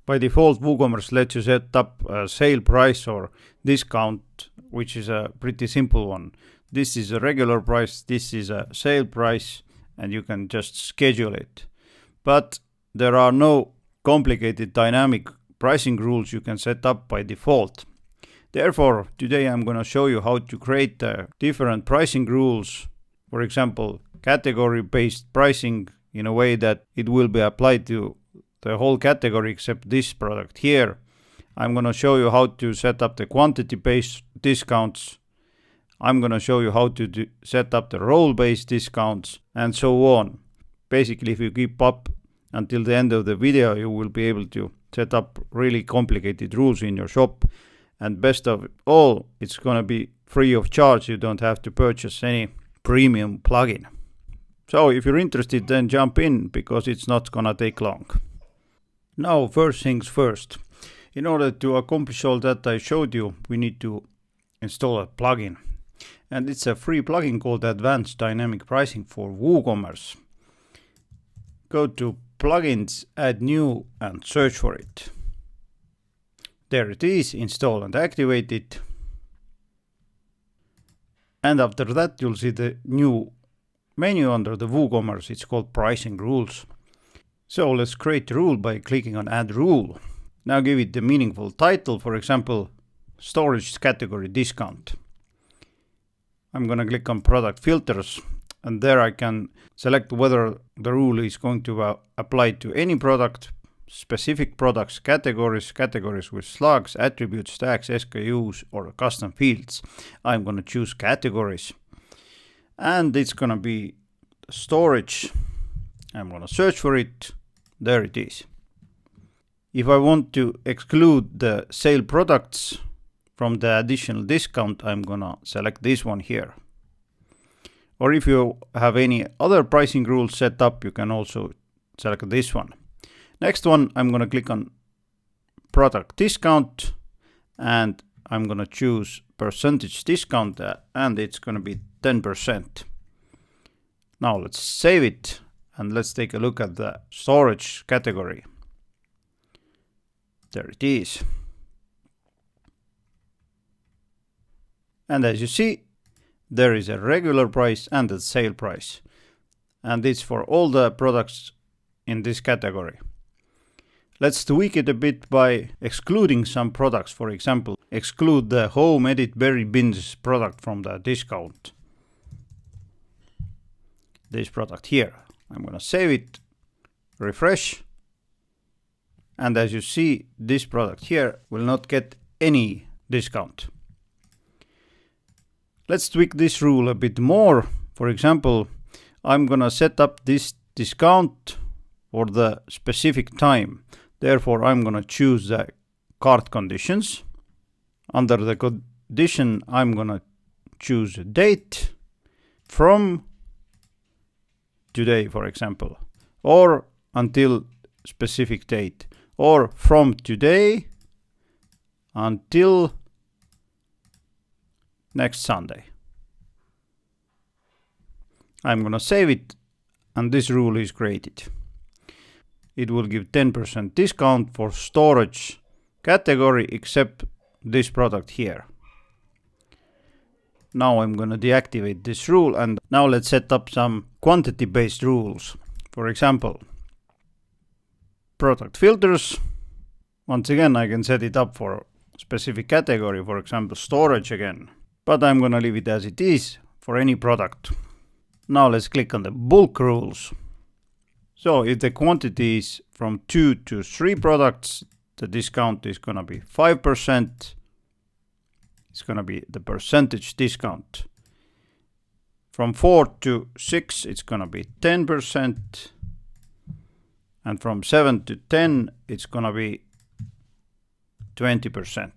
By default, WooCommerce lets you set up a sale price or discount, which is a pretty simple one. This is a regular price, this is a sale price, and you can just schedule it. But there are no complicated dynamic pricing rules you can set up by default. Therefore, today I'm going to show you how to create different pricing rules, for example, category-based pricing in a way that it will be applied to the whole category except this product here. I'm going to show you how to set up the quantity-based discounts. I'm going to show you how to set up the role-based discounts and so on. Basically, if you keep up until the end of the video, you will be able to set up really complicated rules in your shop. And best of all, it's going to be free of charge. You don't have to purchase any premium plugin. So if you're interested, then jump in because it's not going to take long. Now, first things first. In order to accomplish all that I showed you, we need to install a plugin. And it's a free plugin called Advanced Dynamic Pricing for WooCommerce. Go to Plugins, add new, and search for it. There it is, install and activate it. And after that, you'll see the new menu under the WooCommerce. It's called Pricing Rules. So let's create a rule by clicking on Add Rule. Now give it the meaningful title, for example, Storage Category Discount. I'm going to click on Product Filters, and there I can select whether the rule is going to apply to any product, specific products, categories with slugs, attributes, tags, SKUs, or custom fields. I'm going to choose categories. And it's going to be storage. I'm going to search for it. There it is. If I want to exclude the sale products from the additional discount, I'm going to select this one here. Or if you have any other pricing rules set up, you can also select this one. Next one, I'm going to click on product discount and I'm going to choose percentage discount and it's going to be 10%. Now let's save it and let's take a look at the storage category. There it is. And as you see, there is a regular price and a sale price. And it's for all the products in this category. Let's tweak it a bit by excluding some products. For example, exclude the home edit berry bins product from the discount. This product here. I'm going to save it, refresh. And as you see, this product here will not get any discount. Let's tweak this rule a bit more. For example, I'm going to set up this discount for the specific time. Therefore, I'm going to choose the cart conditions. Under the condition, I'm going to choose date from today, for example, or until specific date, or from today until next Sunday. I'm going to save it and this rule is created. It will give 10% discount for storage category except this product here. Now I'm going to deactivate this rule and now let's set up some quantity-based rules. For example, product filters. Once again, I can set it up for specific category, for example, storage again. But I'm going to leave it as it is for any product. Now let's click on the bulk rules. So if the quantity is from 2 to 3 products, the discount is going to be 5%. It's going to be the percentage discount. From 4 to 6, it's going to be 10%. And from 7 to 10, it's going to be 20%.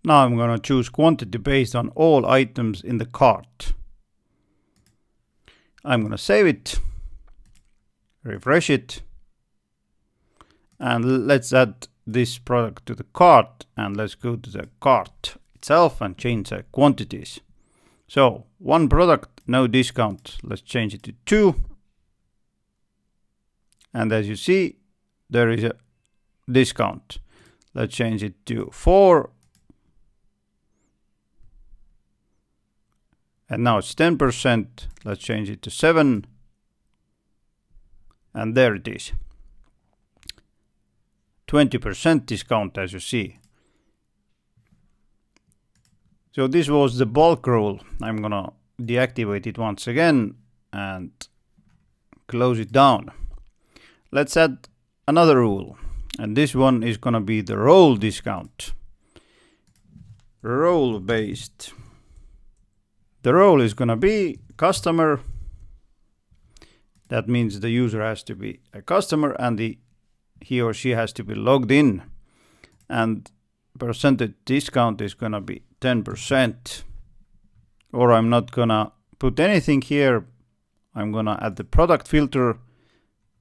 Now I'm going to choose quantity based on all items in the cart. I'm going to save it, refresh it, and let's add this product to the cart, and let's go to the cart itself and change the quantities. So 1 product, no discount. Let's change it to 2. And as you see, there is a discount. Let's change it to 4. And now it's 10%. Let's change it to 7. And there it is. 20% discount, as you see. So this was the bulk rule. I'm gonna deactivate it once again and close it down. Let's add another rule. And this one is gonna be the role discount. Role based. The role is gonna be customer. That means the user has to be a customer and he or she has to be logged in. And percentage discount is gonna be 10%. Or I'm not gonna put anything here. I'm gonna add the product filter.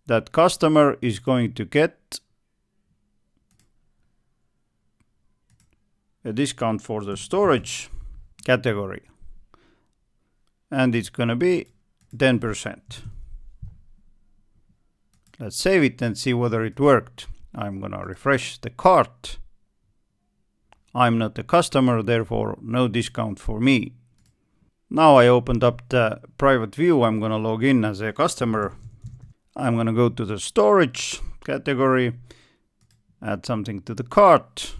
That customer is going to get a discount for the storage category. And it's gonna be 10%. Let's save it and see whether it worked. I'm gonna refresh the cart. I'm not a customer, therefore no discount for me. Now I opened up the private view. I'm gonna log in as a customer. I'm gonna go to the storage category, add something to the cart.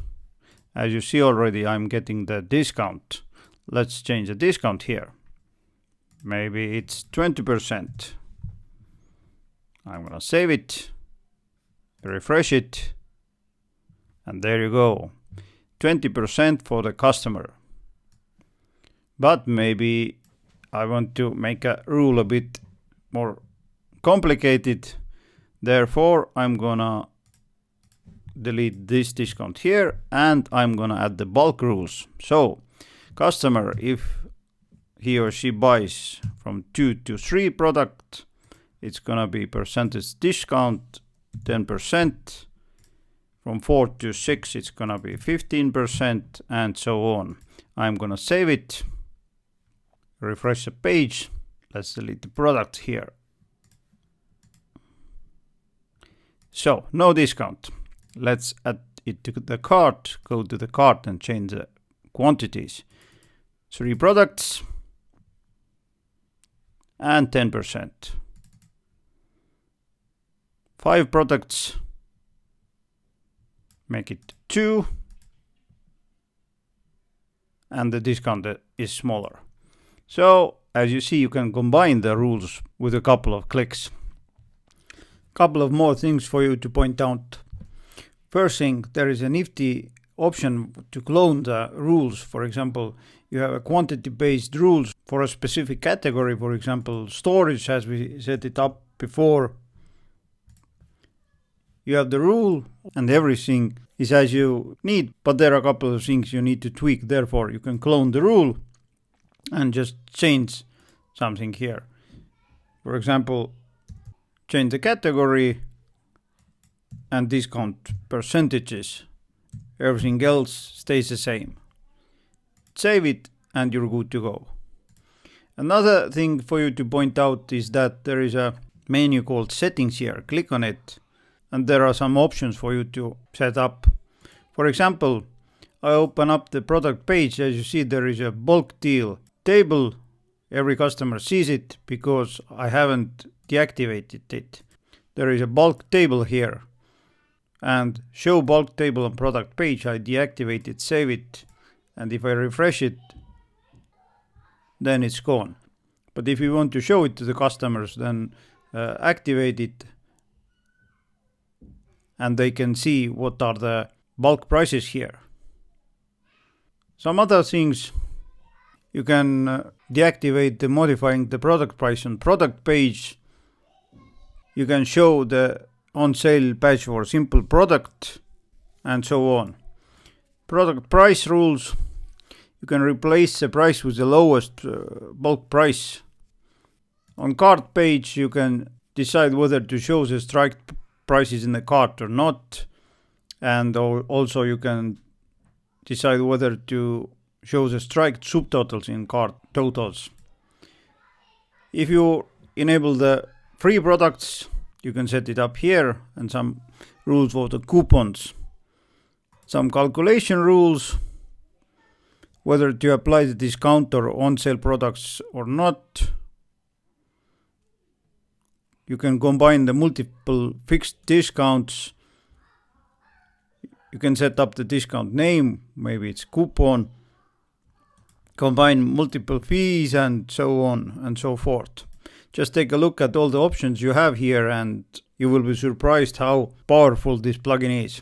As you see already, I'm getting the discount. Let's change the discount here. Maybe it's 20%. I'm gonna save it, refresh it, and there you go. 20% for the customer. But maybe I want to make a rule a bit more complicated. Therefore, I'm gonna delete this discount here and I'm gonna add the bulk rules. So, customer, if he or she buys from 2 to 3 product, it's gonna be percentage discount 10%. From 4 to 6, it's gonna be 15%, and so on. I'm gonna save it, refresh the page. Let's delete the product here. So, no discount. Let's add it to the cart, go to the cart and change the quantities. 3 products and 10%. 5 products, make it 2, and the discount is smaller. So, as you see, you can combine the rules with a couple of clicks. Couple of more things for you to point out. First thing, there is a nifty option to clone the rules. For example, you have a quantity-based rules for a specific category, for example, storage, as we set it up before. You have the rule and everything is as you need, but there are a couple of things you need to tweak. Therefore, you can clone the rule and just change something here. For example, change the category and discount percentages. Everything else stays the same. Save it and you're good to go. Another thing for you to point out is that there is a menu called settings here. Click on it. And there are some options for you to set up. For example, I open up the product page. As you see, there is a bulk deal table. Every customer sees it because I haven't deactivated it. There is a bulk table here. And show bulk table on product page. I deactivate it, save it. And if I refresh it, then it's gone. But if you want to show it to the customers, then activate it. And they can see what are the bulk prices here. Some other things, you can deactivate the modifying the product price on product page. You can show the on sale badge for simple product and so on. Product price rules, you can replace the price with the lowest bulk price. On cart page, you can decide whether to show the strike prices in the cart or not, and also you can decide whether to show the strike subtotals in cart totals. If you enable the free products, you can set it up here, and some rules for the coupons, some calculation rules, whether to apply the discount or on-sale products or not. You can combine the multiple fixed discounts. You can set up the discount name, maybe it's coupon, combine multiple fees, and so on and so forth. Just take a look at all the options you have here and you will be surprised how powerful this plugin is.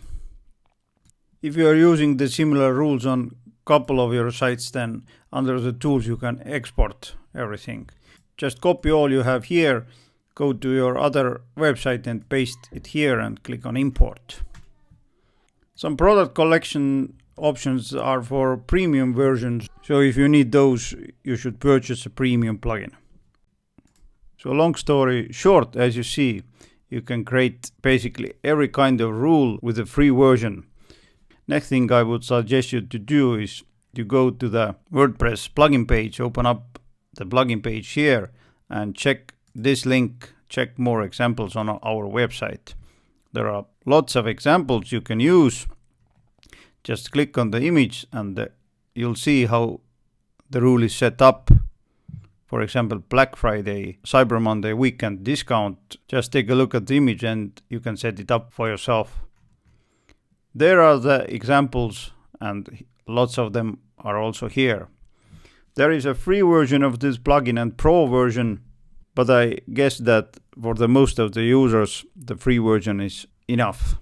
If you are using the similar rules on couple of your sites, then under the tools you can export everything. Just copy all you have here, go to your other website and paste it here and click on import. Some product collection options are for premium versions, so if you need those, you should purchase a premium plugin. So long story short, as you see, you can create basically every kind of rule with a free version. Next thing I would suggest you to do is to go to the WordPress plugin page, open up the plugin page here and check this link, check more examples on our website. There are lots of examples you can use. Just click on the image and you'll see how the rule is set up. For example, Black Friday, Cyber Monday weekend discount. Just take a look at the image and you can set it up for yourself. There are the examples and lots of them are also here. There is a free version of this plugin and pro version, but I guess that for the most of the users, the free version is enough.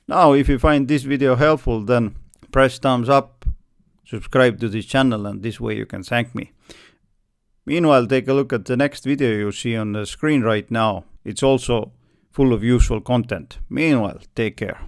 Now, if you find this video helpful, then press thumbs up, subscribe to this channel, and this way you can thank me. Meanwhile, take a look at the next video you see on the screen right now. It's also full of useful content. Meanwhile, take care.